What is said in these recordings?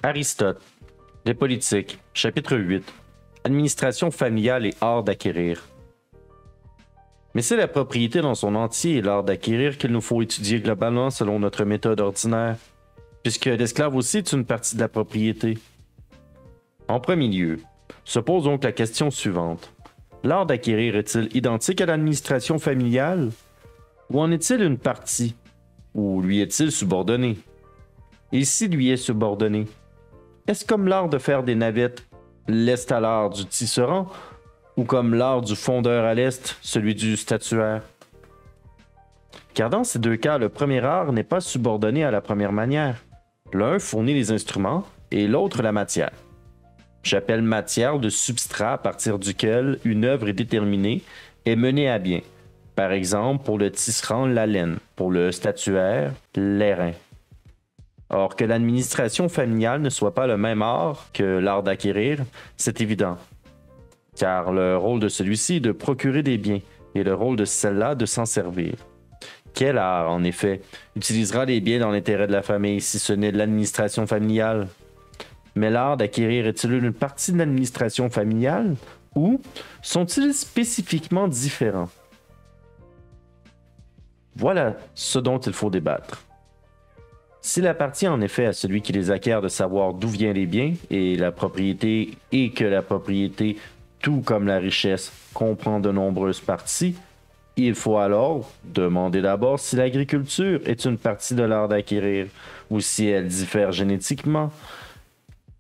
Aristote. Les politiques. Chapitre 8. Administration familiale et art d'acquérir. Mais c'est la propriété dans son entier et l'art d'acquérir qu'il nous faut étudier globalement selon notre méthode ordinaire, puisque l'esclave aussi est une partie de la propriété. En premier lieu, se pose donc la question suivante. L'art d'acquérir est-il identique à l'administration familiale? Ou en est-il une partie? Ou lui est-il subordonné? Et si lui est subordonné, est-ce comme l'art de faire des navettes, l'est à l'art du tisserand, ou comme l'art du fondeur à l'est, celui du statuaire? Car dans ces deux cas, le premier art n'est pas subordonné à la première manière. L'un fournit les instruments et l'autre la matière. J'appelle matière le substrat à partir duquel une œuvre est déterminée et menée à bien. Par exemple, pour le tisserand, la laine, pour le statuaire, l'airain. Or, que l'administration familiale ne soit pas le même art que l'art d'acquérir, c'est évident. Car le rôle de celui-ci est de procurer des biens et le rôle de celle-là de s'en servir. Quel art, en effet, utilisera les biens dans l'intérêt de la famille si ce n'est de l'administration familiale? Mais l'art d'acquérir est-il une partie de l'administration familiale ou sont-ils spécifiquement différents? Voilà ce dont il faut débattre. S'il appartient en effet à celui qui les acquiert de savoir d'où viennent les biens et la propriété, et que la propriété, tout comme la richesse, comprend de nombreuses parties, il faut alors demander d'abord si l'agriculture est une partie de l'art d'acquérir ou si elle diffère génétiquement.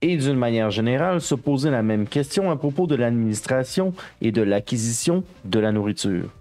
Et d'une manière générale, se poser la même question à propos de l'administration et de l'acquisition de la nourriture.